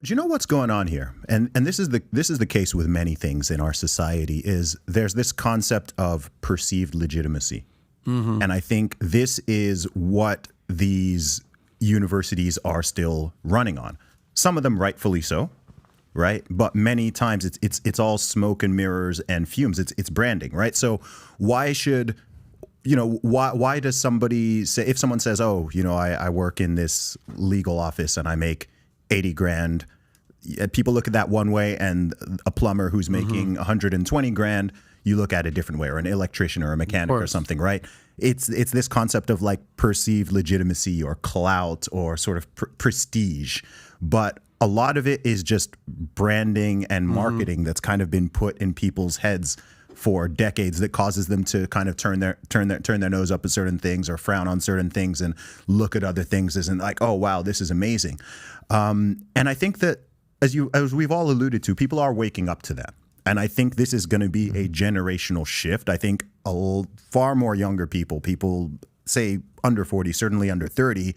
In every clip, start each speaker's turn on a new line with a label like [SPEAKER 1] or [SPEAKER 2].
[SPEAKER 1] Do you know what's going on here? And this is the case with many things in our society. Is there's this concept of perceived legitimacy, and I think this is what these universities are still running on. Some of them rightfully so, right? But many times it's all smoke and mirrors and fumes. It's branding, right? So why should why does somebody say, if someone says, oh, I work in this legal office and I make 80 grand, people look at that one way, and a plumber who's making 120 grand, you look at it a different way, or an electrician or a mechanic or something, right? It's this concept of like perceived legitimacy or clout or sort of prestige. But a lot of it is just branding and marketing that's kind of been put in people's heads for decades that causes them to kind of turn their nose up at certain things or frown on certain things and look at other things as in like, oh wow, this is amazing. And I think that as we've all alluded to, people are waking up to that. And I think this is going to be a generational shift. I think far more younger people say under 40, certainly under 30,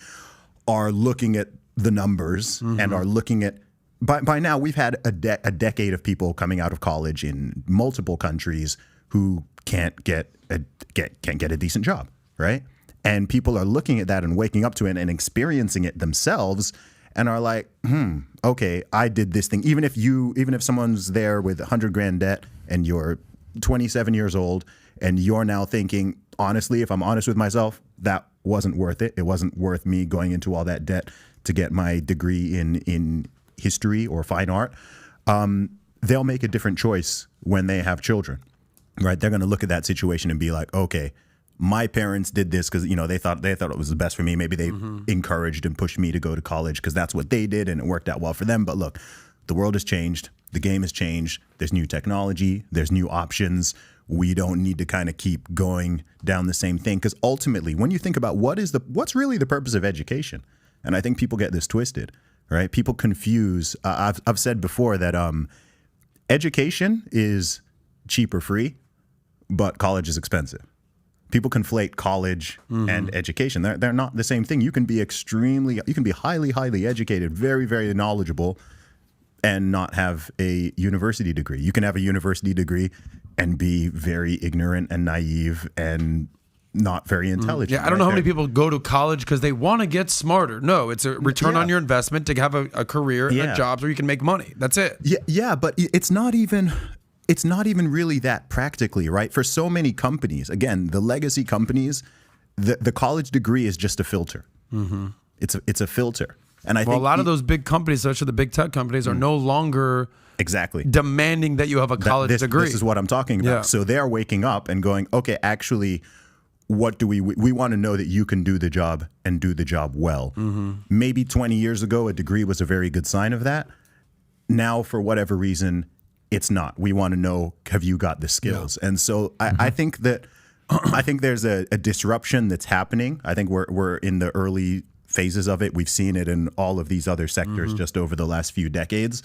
[SPEAKER 1] are looking at the numbers and are looking at, by now we've had a decade of people coming out of college in multiple countries who can't get a decent job, right? And people are looking at that and waking up to it and experiencing it themselves and are like, okay, I did this thing. Even if someone's there with 100 grand debt and you're 27 years old and you're now thinking, honestly, if I'm honest with myself, that wasn't worth it. It wasn't worth me going into all that debt to get my degree in history or fine art. They'll make a different choice when they have children, right? They're going to look at that situation and be like, okay, my parents did this because they thought it was the best for me. Maybe they encouraged and pushed me to go to college because that's what they did and it worked out well for them. But look, the world has changed. The game has changed. There's new technology. There's new options. We don't need to kind of keep going down the same thing, because ultimately, when you think about what's really the purpose of education, and I think people get this twisted, right? People confuse. I've said before that education is cheap or free, but college is expensive. People conflate college and education. They're not the same thing. You can be highly, highly educated, very, very knowledgeable, and not have a university degree. You can have a university degree and be very ignorant and naive and not very intelligent.
[SPEAKER 2] Yeah, I don't know how many people go to college because they want to get smarter. No, it's a return on your investment to have a career and jobs where you can make money. That's it.
[SPEAKER 1] Yeah, but it's not even really that practically, right? For so many companies, again, the legacy companies, the college degree is just a filter. It's a filter. And I think
[SPEAKER 2] a lot of those big companies, especially the big tech companies, are no longer demanding that you have a college degree.
[SPEAKER 1] This is what I'm talking about. Yeah. So they're waking up and going, okay, actually, what do we want to know that you can do the job and do the job well. Maybe 20 years ago, a degree was a very good sign of that. Now, for whatever reason, it's not. We want to know, have you got the skills? Yeah. And so I think there's a disruption that's happening. I think we're in the early phases of it. We've seen it in all of these other sectors just over the last few decades.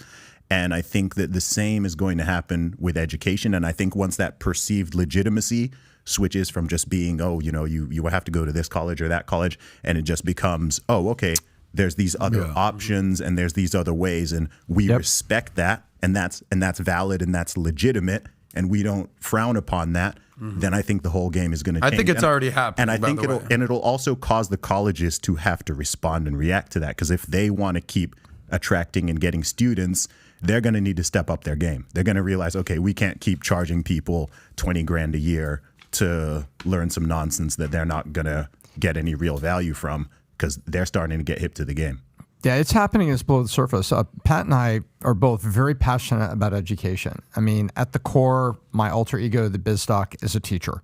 [SPEAKER 1] And I think that the same is going to happen with education. And I think once that perceived legitimacy switches from just being, you have to go to this college or that college, and it just becomes, okay, there's these other options and there's these other ways, and we respect that, and that's valid and that's legitimate, and we don't frown upon that. Then I think the whole game is going to change.
[SPEAKER 2] I think it's already happening.
[SPEAKER 1] And I think it'll also cause the colleges to have to respond and react to that, because if they want to keep attracting and getting students, they're going to need to step up their game. They're going to realize, okay, we can't keep charging people 20 grand a year to learn some nonsense that they're not going to get any real value from, because they're starting to get hip to the game.
[SPEAKER 3] Yeah, it's happening as below the surface. Pat and I are both very passionate about education. I mean, at the core, my alter ego, the BizDoc, is a teacher.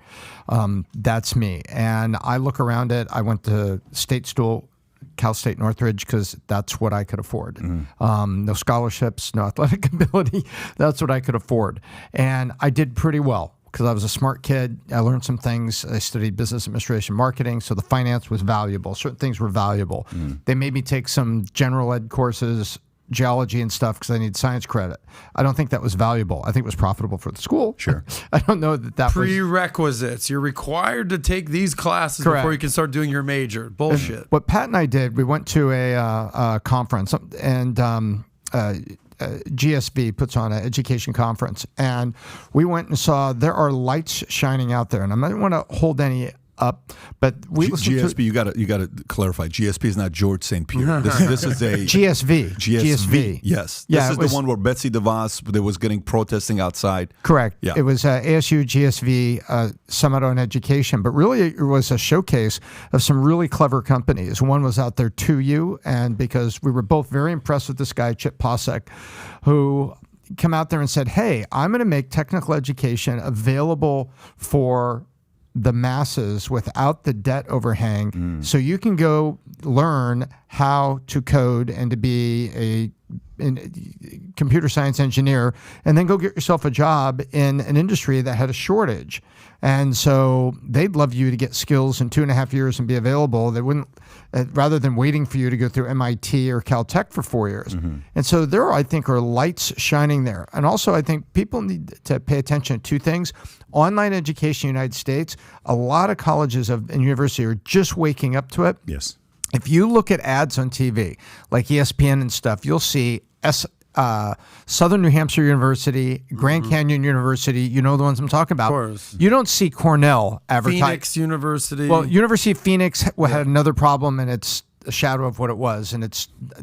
[SPEAKER 3] That's me. And I look around it. I went to state school, Cal State Northridge, because that's what I could afford. No scholarships, no athletic ability. That's what I could afford. And I did pretty well, because I was a smart kid. I learned some things. I studied business administration, marketing, so the finance was valuable. Certain things were valuable. They made me take some general ed courses, geology and stuff, because I needed science credit. I don't think that was valuable. I think it was profitable for the school.
[SPEAKER 1] Sure.
[SPEAKER 3] I don't know that
[SPEAKER 2] Prerequisites. You're required to take these classes before you can start doing your major. Bullshit.
[SPEAKER 3] What Pat and I did, we went to a conference, and GSV puts on an education conference, and we went and saw there are lights shining out there, and I don't want to hold any up, but we listened
[SPEAKER 4] GSP.
[SPEAKER 3] to
[SPEAKER 4] You got to clarify. GSP is not George St. Pierre. This is a
[SPEAKER 3] GSV.
[SPEAKER 4] Yes,
[SPEAKER 3] Yeah,
[SPEAKER 4] this is the one where Betsy DeVos that was getting protesting outside.
[SPEAKER 3] Correct.
[SPEAKER 4] Yeah.
[SPEAKER 3] It was ASU GSV Summit on Education, but really it was a showcase of some really clever companies. One was out there, 2U, and because we were both very impressed with this guy, Chip Posek, who come out there and said, hey, I'm going to make technical education available for the masses without the debt overhang, so you can go learn how to code and to be a computer science engineer, and then go get yourself a job in an industry that had a shortage. And so they'd love you to get skills in 2.5 years and be available. They wouldn't, rather than waiting for you to go through MIT or Caltech for 4 years. And so there, I think, are lights shining there. And also, I think people need to pay attention to two things. Online education in the United States, a lot of colleges and universities are just waking up to it.
[SPEAKER 1] Yes.
[SPEAKER 3] If you look at ads on TV, like ESPN and stuff, you'll see Southern New Hampshire University, Grand Canyon University, you know the ones I'm talking about.
[SPEAKER 2] Of course.
[SPEAKER 3] You don't see Cornell advertising.
[SPEAKER 2] Phoenix University.
[SPEAKER 3] Well, University of Phoenix had another problem, and it's a shadow of what it was, and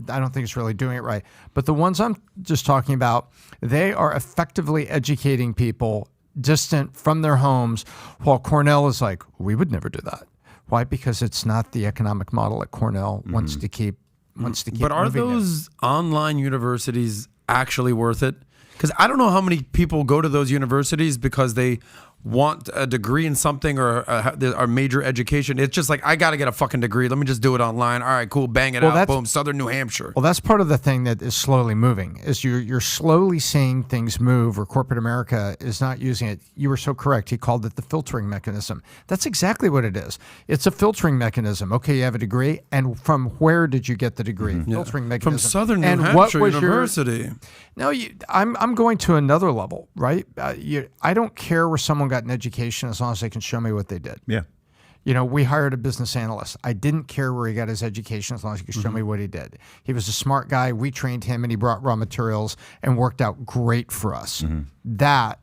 [SPEAKER 3] I don't think it's really doing it right. But the ones I'm just talking about, they are effectively educating people distant from their homes, while Cornell is like, we would never do that. Why? Because it's not the economic model that Cornell wants to keep.
[SPEAKER 2] But are those online universities actually worth it? Because I don't know how many people go to those universities because they want a degree in something or a major education. It's just like, I got to get a fucking degree. Let me just do it online. All right, cool. Bang it out. Boom. Southern New Hampshire.
[SPEAKER 3] Well, that's part of the thing that is slowly moving, is you're slowly seeing things move, or corporate America is not using it. You were so correct. He called it the filtering mechanism. That's exactly what it is. It's a filtering mechanism. Okay, you have a degree, and from where did you get the degree? Filtering mechanism.
[SPEAKER 2] From Southern New Hampshire University.
[SPEAKER 3] No, I'm going to another level, right? I don't care where someone got an education as long as they can show me what they did.
[SPEAKER 1] Yeah.
[SPEAKER 3] You know, we hired a business analyst. I didn't care where he got his education as long as he could show me what he did. He was a smart guy. We trained him, and he brought raw materials and worked out great for us. That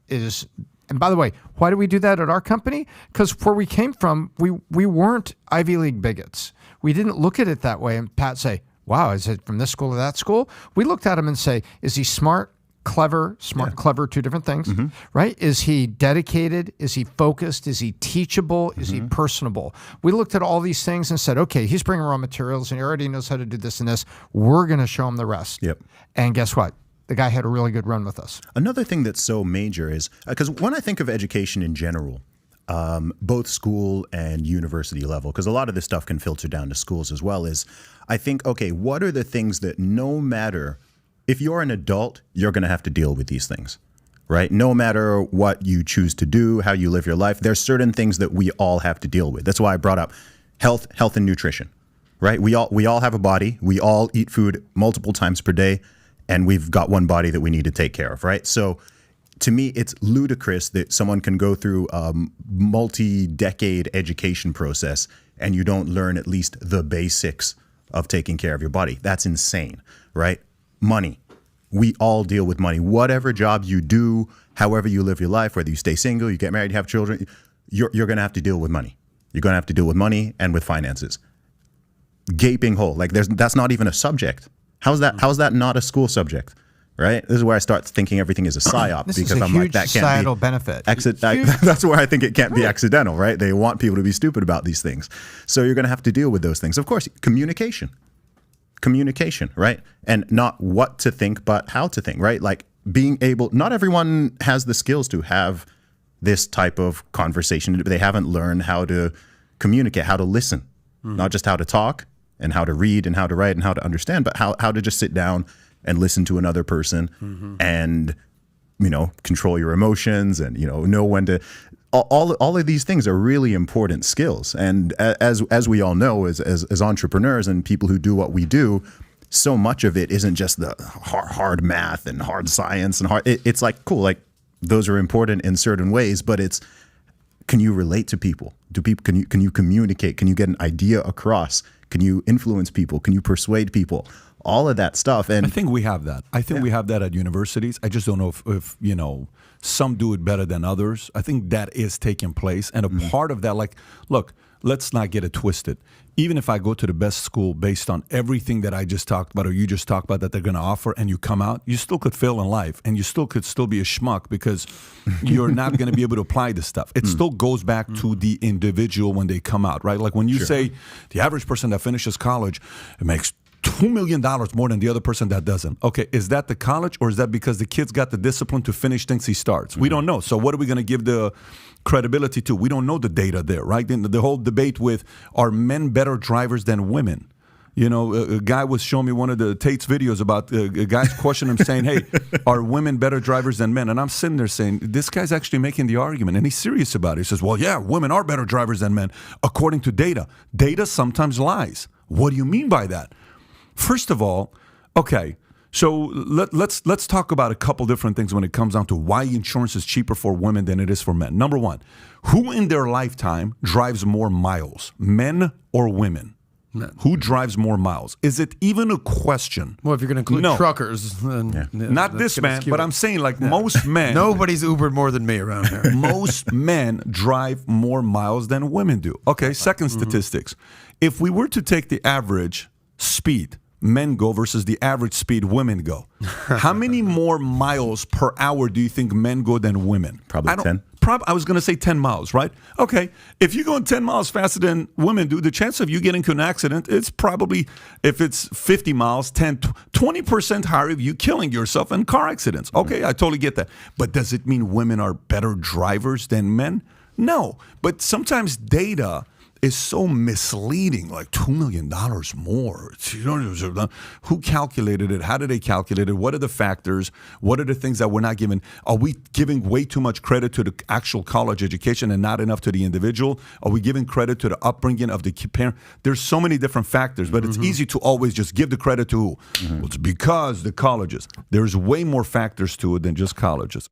[SPEAKER 3] is, and by the way, why do we do that at our company? Because where we came from, we weren't Ivy League bigots. We didn't look at it that way. And Pat say, wow, is it from this school to that school? We looked at him and say, is he smart? Clever, clever, two different things, right? Is he dedicated? Is he focused? Is he teachable? Is he personable? We looked at all these things and said, okay, he's bringing raw materials and he already knows how to do this and this. We're going to show him the rest.
[SPEAKER 1] Yep.
[SPEAKER 3] And guess what? The guy had a really good run with us.
[SPEAKER 1] Another thing that's so major is, because when I think of education in general, both school and university level, because a lot of this stuff can filter down to schools as well, is I think, okay, what are the things that no matter, if you're an adult, you're going to have to deal with these things, right? No matter what you choose to do, how you live your life, there's certain things that we all have to deal with. That's why I brought up health and nutrition, right? We all have a body. We all eat food multiple times per day, and we've got one body that we need to take care of, right? So to me, it's ludicrous that someone can go through a multi-decade education process and you don't learn at least the basics of taking care of your body. That's insane, right? Money. We all deal with money. Whatever job you do, however you live your life, whether you stay single, you get married, you have children, you're going to have to deal with money. You're going to have to deal with money and with finances. Gaping hole. Like that's not even a subject. How's that not a school subject? Right? This is where I start thinking everything is a psyop,
[SPEAKER 3] This
[SPEAKER 1] because
[SPEAKER 3] is a
[SPEAKER 1] I'm
[SPEAKER 3] huge
[SPEAKER 1] like, that
[SPEAKER 3] societal
[SPEAKER 1] can't be
[SPEAKER 3] benefit.
[SPEAKER 1] That's where I think it can't be accidental, right? They want people to be stupid about these things. So you're going to have to deal with those things. Of course, communication, right? And not what to think, but how to think, right? Like being able, not everyone has the skills to have this type of conversation. They haven't learned how to communicate, how to listen, not just how to talk and how to read and how to write and how to understand, but how to just sit down and listen to another person and, control your emotions and, know when to, all of these things are really important skills. And as we all know, as entrepreneurs and people who do what we do, so much of it isn't just the hard math and hard science and it's like, cool, like those are important in certain ways, but it's, can you relate to people? Can you communicate? Can you get an idea across? Can you influence people? Can you persuade people? all of that stuff. And
[SPEAKER 4] I think we have that. I think we have that at universities. I just don't know if you know, some do it better than others. I think that is taking place. And a part of that, like, look, let's not get it twisted. Even if I go to the best school based on everything that I just talked about or you just talked about that they're going to offer and you come out, you still could fail in life and you still could be a schmuck because you're not going to be able to apply this stuff. It still goes back to the individual when they come out, right? Like when you say the average person that finishes college makes $2 million more than the other person that doesn't. Okay, is that the college or is that because the kid's got the discipline to finish things he starts? We don't know. So what are we going to give the credibility to? We don't know the data there, right? The whole debate with are men better drivers than women? You know, a guy was showing me one of the Tate's videos about a guy's questioning him saying, hey, are women better drivers than men? And I'm sitting there saying, this guy's actually making the argument and he's serious about it. He says, well, yeah, women are better drivers than men according to data. Data sometimes lies. What do you mean by that? First of all, okay, so let's talk about a couple different things when it comes down to why insurance is cheaper for women than it is for men. Number one, who in their lifetime drives more miles, men or women?
[SPEAKER 2] Men.
[SPEAKER 4] Who drives more miles? Is it even a question?
[SPEAKER 2] Well, if you're going to include truckers, then
[SPEAKER 4] Not this man, but I'm saying like most men.
[SPEAKER 2] Nobody's Ubered more than me around here.
[SPEAKER 4] Most men drive more miles than women do. Okay, second statistics. If we were to take the average speed men go versus the average speed women go, how many more miles per hour do you think men go than women?
[SPEAKER 1] Probably 10.
[SPEAKER 4] I was going to say 10 miles, right? Okay, if you're going 10 miles faster than women do, the chance of you getting into an accident, it's probably, if it's 50 miles, 20% higher of you killing yourself in car accidents. Okay, I totally get that. But does it mean women are better drivers than men? No, but sometimes data is so misleading, like $2 million more. Who calculated it? How did they calculate it? What are the factors? What are the things that we're not giving? Are we giving way too much credit to the actual college education and not enough to the individual? Are we giving credit to the upbringing of the parent? There's so many different factors, but it's easy to always just give the credit to who? Well, it's because the colleges. There's way more factors to it than just colleges.